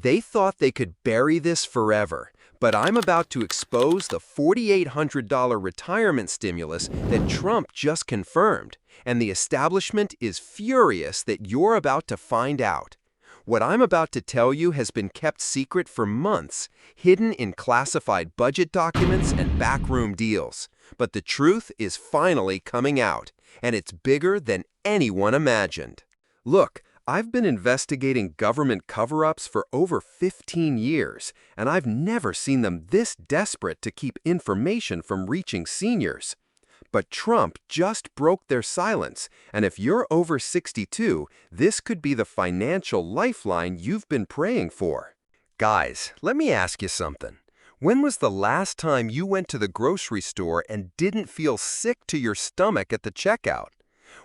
They thought they could bury this forever, but I'm about to expose the $4,800 retirement stimulus that Trump just confirmed, and the establishment is furious that you're about to find out. What I'm about to tell you has been kept secret for months, hidden in classified budget documents and backroom deals. But the truth is finally coming out, and it's bigger than anyone imagined. Look, I've been investigating government cover-ups for over 15 years, and I've never seen them this desperate to keep information from reaching seniors. But Trump just broke their silence, and if you're over 62, this could be the financial lifeline you've been praying for. Guys, let me ask you something. When was the last time you went to the grocery store and didn't feel sick to your stomach at the checkout?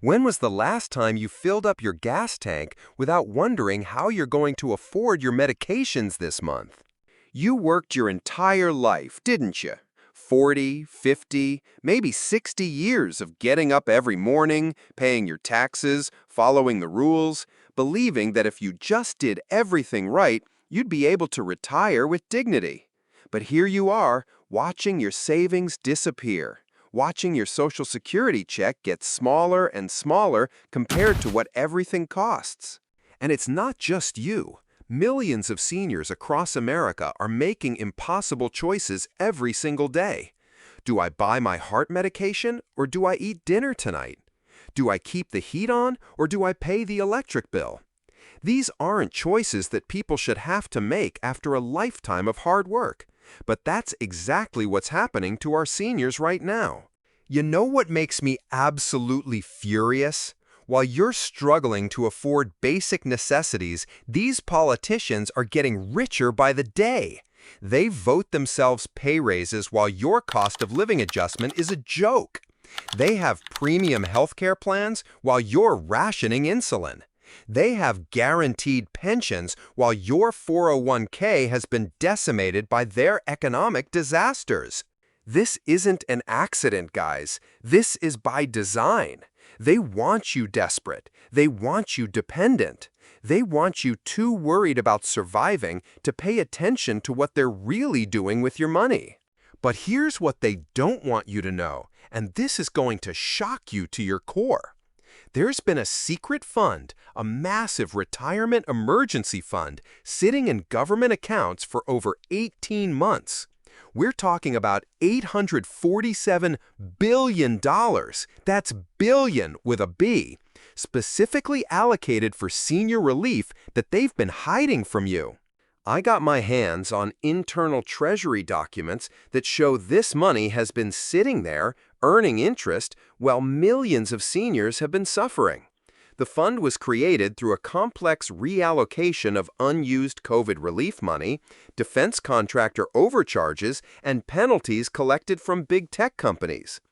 When was the last time you filled up your gas tank without wondering how you're going to afford your medications this month? You worked your entire life, didn't you? 40, 50, maybe 60 years of getting up every morning, paying your taxes, following the rules, believing that if you just did everything right, you'd be able to retire with dignity. But here you are, watching your savings disappear, watching your Social Security check get smaller and smaller compared to what everything costs. And it's not just you. Millions of seniors across America are making impossible choices every single day. Do I buy my heart medication or do I eat dinner tonight? Do I keep the heat on or do I pay the electric bill? These aren't choices that people should have to make after a lifetime of hard work. But that's exactly what's happening to our seniors right now. You know what makes me absolutely furious? While you're struggling to afford basic necessities, these politicians are getting richer by the day. They vote themselves pay raises while your cost of living adjustment is a joke. They have premium healthcare plans while you're rationing insulin. They have guaranteed pensions while your 401k has been decimated by their economic disasters. This isn't an accident, guys. This is by design. They want you desperate. They want you dependent. They want you too worried about surviving to pay attention to what they're really doing with your money. But here's what they don't want you to know, and this is going to shock you to your core. There's been a secret fund, a massive retirement emergency fund, sitting in government accounts for over 18 months. We're talking about $847 billion, that's billion with a B, specifically allocated for senior relief that they've been hiding from you. I got my hands on internal Treasury documents that show this money has been sitting there, earning interest, while millions of seniors have been suffering. The fund was created through a complex reallocation of unused COVID relief money, defense contractor overcharges, and penalties collected from big tech companies.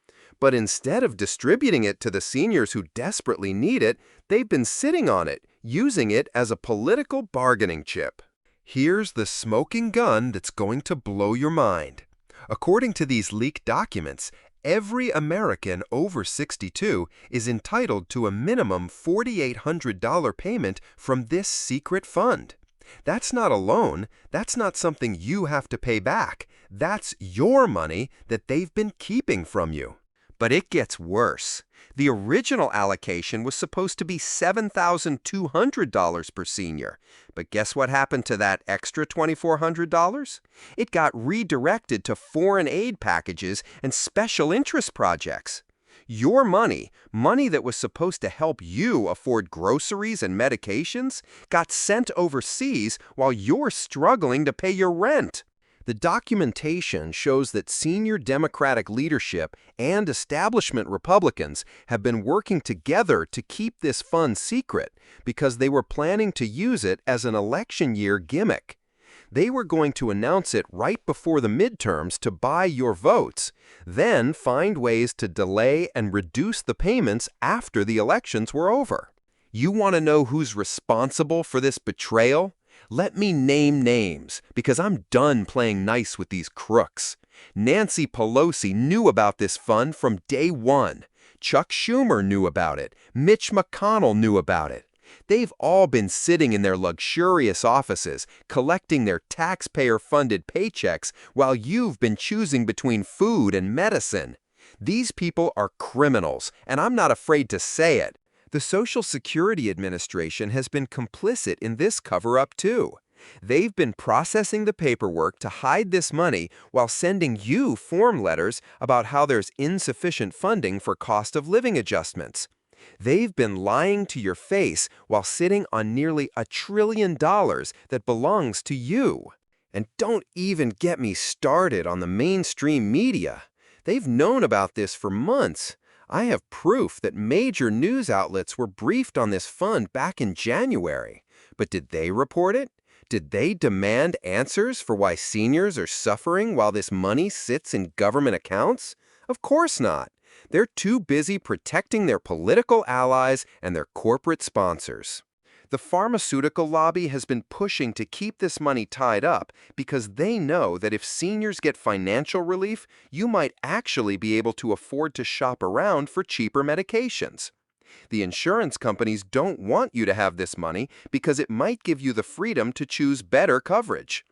But instead of distributing it to the seniors who desperately need it, they've been sitting on it, using it as a political bargaining chip. Here's the smoking gun that's going to blow your mind. According to these leaked documents, every American over 62 is entitled to a minimum $4,800 payment from this secret fund. That's not a loan. That's not something you have to pay back. That's your money that they've been keeping from you. But it gets worse. The original allocation was supposed to be $7,200 per senior. But guess what happened to that extra $2,400? It got redirected to foreign aid packages and special interest projects. Your money, money that was supposed to help you afford groceries and medications, got sent overseas while you're struggling to pay your rent. The documentation shows that senior Democratic leadership and establishment Republicans have been working together to keep this fund secret because they were planning to use it as an election year gimmick. They were going to announce it right before the midterms to buy your votes, then find ways to delay and reduce the payments after the elections were over. You want to know who's responsible for this betrayal? Let me name names, because I'm done playing nice with these crooks. Nancy Pelosi knew about this fund from day one. Chuck Schumer knew about it. Mitch McConnell knew about it. They've all been sitting in their luxurious offices, collecting their taxpayer-funded paychecks while you've been choosing between food and medicine. These people are criminals, and I'm not afraid to say it. The Social Security Administration has been complicit in this cover-up too. They've been processing the paperwork to hide this money while sending you form letters about how there's insufficient funding for cost of living adjustments. They've been lying to your face while sitting on nearly $1 trillion that belongs to you. And don't even get me started on the mainstream media. They've known about this for months. I have proof that major news outlets were briefed on this fund back in January. But did they report it? Did they demand answers for why seniors are suffering while this money sits in government accounts? Of course not. They're too busy protecting their political allies and their corporate sponsors. The pharmaceutical lobby has been pushing to keep this money tied up because they know that if seniors get financial relief, you might actually be able to afford to shop around for cheaper medications. The insurance companies don't want you to have this money because it might give you the freedom to choose better coverage.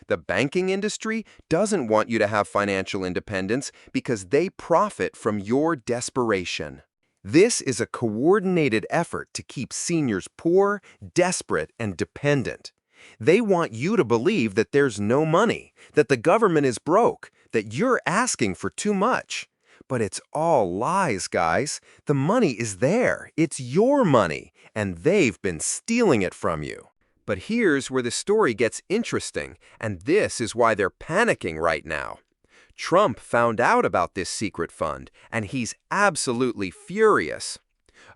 The banking industry doesn't want you to have financial independence because they profit from your desperation. This is a coordinated effort to keep seniors poor, desperate, and dependent. They want you to believe that there's no money, that the government is broke, that you're asking for too much. But it's all lies, guys. The money is there. It's your money, and they've been stealing it from you. But here's where the story gets interesting, and this is why they're panicking right now. Trump found out about this secret fund, and he's absolutely furious.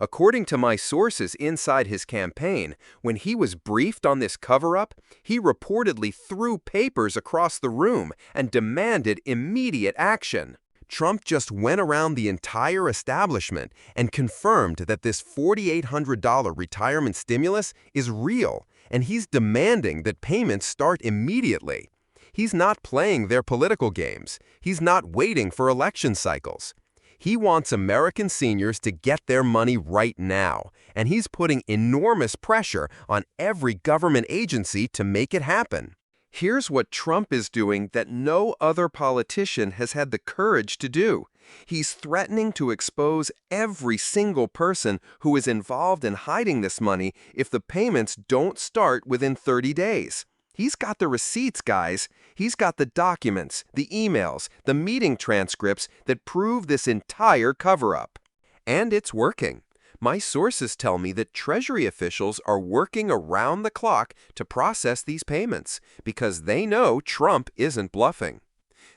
According to my sources inside his campaign, when he was briefed on this cover-up, he reportedly threw papers across the room and demanded immediate action. Trump just went around the entire establishment and confirmed that this $4,800 retirement stimulus is real, and he's demanding that payments start immediately. He's not playing their political games. He's not waiting for election cycles. He wants American seniors to get their money right now, and he's putting enormous pressure on every government agency to make it happen. Here's what Trump is doing that no other politician has had the courage to do. He's threatening to expose every single person who is involved in hiding this money if the payments don't start within 30 days. He's got the receipts, guys. He's got the documents, the emails, the meeting transcripts that prove this entire cover-up. And it's working. My sources tell me that Treasury officials are working around the clock to process these payments because they know Trump isn't bluffing.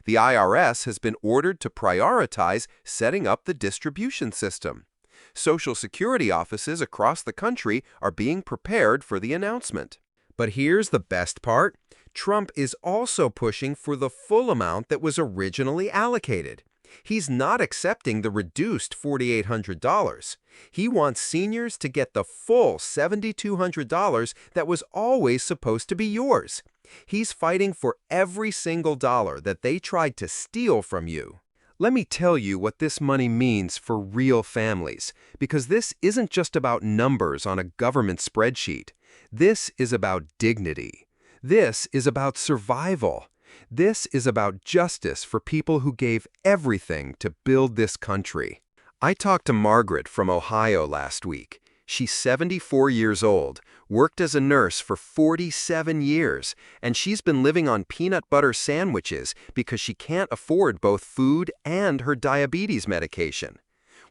The IRS has been ordered to prioritize setting up the distribution system. Social Security offices across the country are being prepared for the announcement. But here's the best part. Trump is also pushing for the full amount that was originally allocated. He's not accepting the reduced $4,800. He wants seniors to get the full $7,200 that was always supposed to be yours. He's fighting for every single dollar that they tried to steal from you. Let me tell you what this money means for real families, because this isn't just about numbers on a government spreadsheet. This is about dignity. This is about survival. This is about justice for people who gave everything to build this country. I talked to Margaret from Ohio last week. She's 74 years old, worked as a nurse for 47 years, and she's been living on peanut butter sandwiches because she can't afford both food and her diabetes medication.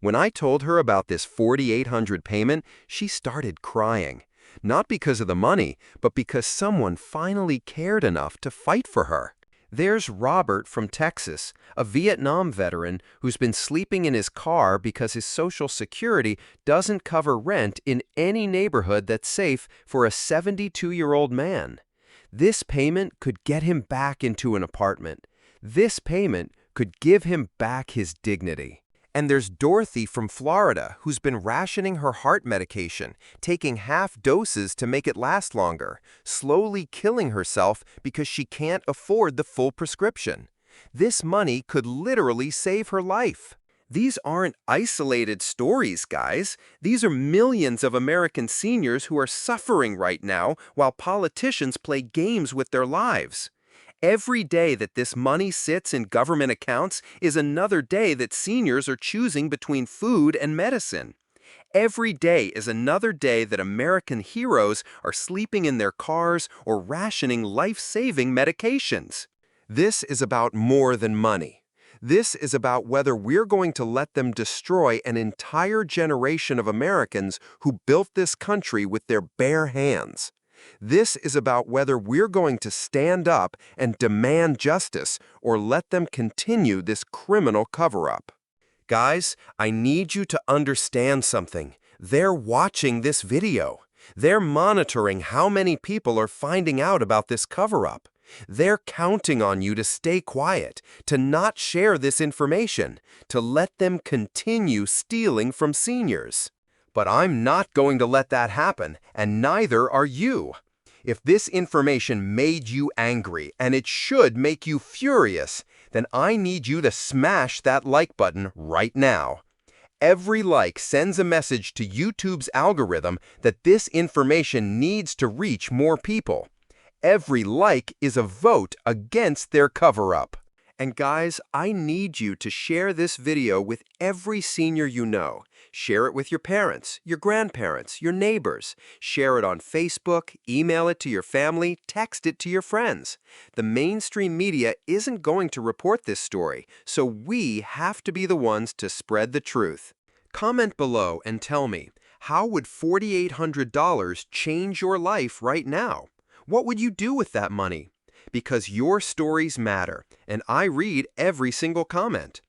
When I told her about this $4,800 payment, she started crying. Not because of the money, but because someone finally cared enough to fight for her. There's Robert from Texas, a Vietnam veteran who's been sleeping in his car because his Social Security doesn't cover rent in any neighborhood that's safe for a 72-year-old man. This payment could get him back into an apartment. This payment could give him back his dignity. And there's Dorothy from Florida, who's been rationing her heart medication, taking half doses to make it last longer, slowly killing herself because she can't afford the full prescription. This money could literally save her life. These aren't isolated stories, guys. These are millions of American seniors who are suffering right now while politicians play games with their lives. Every day that this money sits in government accounts is another day that seniors are choosing between food and medicine. Every day is another day that American heroes are sleeping in their cars or rationing life-saving medications. This is about more than money. This is about whether we're going to let them destroy an entire generation of Americans who built this country with their bare hands. This is about whether we're going to stand up and demand justice or let them continue this criminal cover-up. Guys, I need you to understand something. They're watching this video. They're monitoring how many people are finding out about this cover-up. They're counting on you to stay quiet, to not share this information, to let them continue stealing from seniors. But I'm not going to let that happen, and neither are you. If this information made you angry, and it should make you furious, then I need you to smash that like button right now. Every like sends a message to YouTube's algorithm that this information needs to reach more people. Every like is a vote against their cover-up. And guys, I need you to share this video with every senior you know. Share it with your parents, your grandparents, your neighbors. Share it on Facebook, email it to your family, text it to your friends. The mainstream media isn't going to report this story, so we have to be the ones to spread the truth. Comment below and tell me, how would $4,800 change your life right now? What would you do with that money? Because your stories matter, and I read every single comment.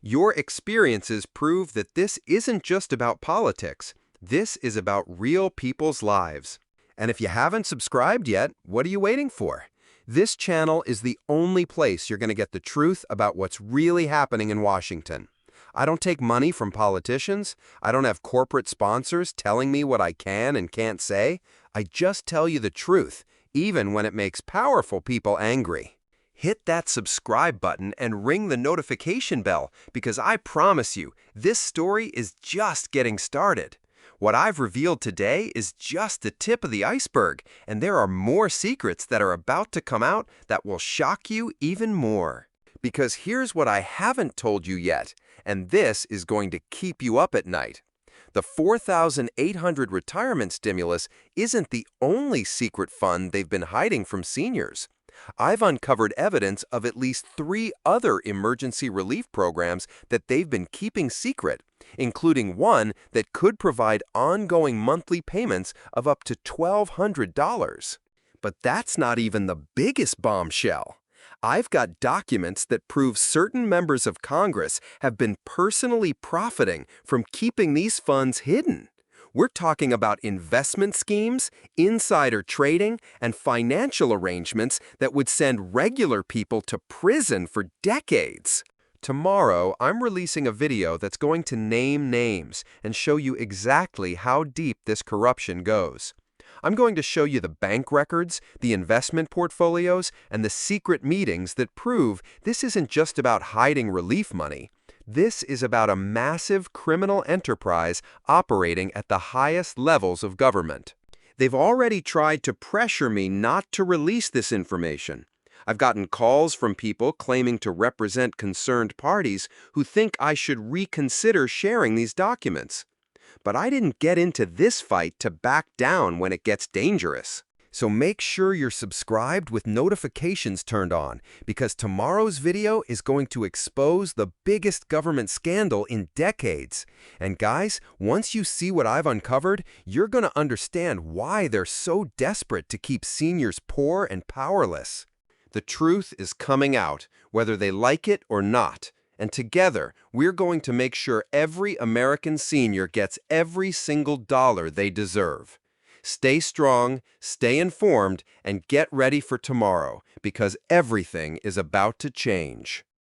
Your experiences prove that this isn't just about politics. This is about real people's lives. And if you haven't subscribed yet, what are you waiting for? This channel is the only place you're going to get the truth about what's really happening in Washington. I don't take money from politicians. I don't have corporate sponsors telling me what I can and can't say. I just tell you the truth, even when it makes powerful people angry. Hit that subscribe button and ring the notification bell, because I promise you, this story is just getting started. What I've revealed today is just the tip of the iceberg, and there are more secrets that are about to come out that will shock you even more. Because here's what I haven't told you yet, and this is going to keep you up at night. The $4,800 retirement stimulus isn't the only secret fund they've been hiding from seniors. I've uncovered evidence of at least 3 other emergency relief programs that they've been keeping secret, including one that could provide ongoing monthly payments of up to $1,200. But that's not even the biggest bombshell. I've got documents that prove certain members of Congress have been personally profiting from keeping these funds hidden. We're talking about investment schemes, insider trading, and financial arrangements that would send regular people to prison for decades. Tomorrow, I'm releasing a video that's going to name names and show you exactly how deep this corruption goes. I'm going to show you the bank records, the investment portfolios, and the secret meetings that prove this isn't just about hiding relief money. This is about a massive criminal enterprise operating at the highest levels of government. They've already tried to pressure me not to release this information. I've gotten calls from people claiming to represent concerned parties who think I should reconsider sharing these documents. But I didn't get into this fight to back down when it gets dangerous. So make sure you're subscribed with notifications turned on, because tomorrow's video is going to expose the biggest government scandal in decades. And guys, once you see what I've uncovered, you're going to understand why they're so desperate to keep seniors poor and powerless. The truth is coming out, whether they like it or not. And together, we're going to make sure every American senior gets every single dollar they deserve. Stay strong, stay informed, and get ready for tomorrow, because everything is about to change.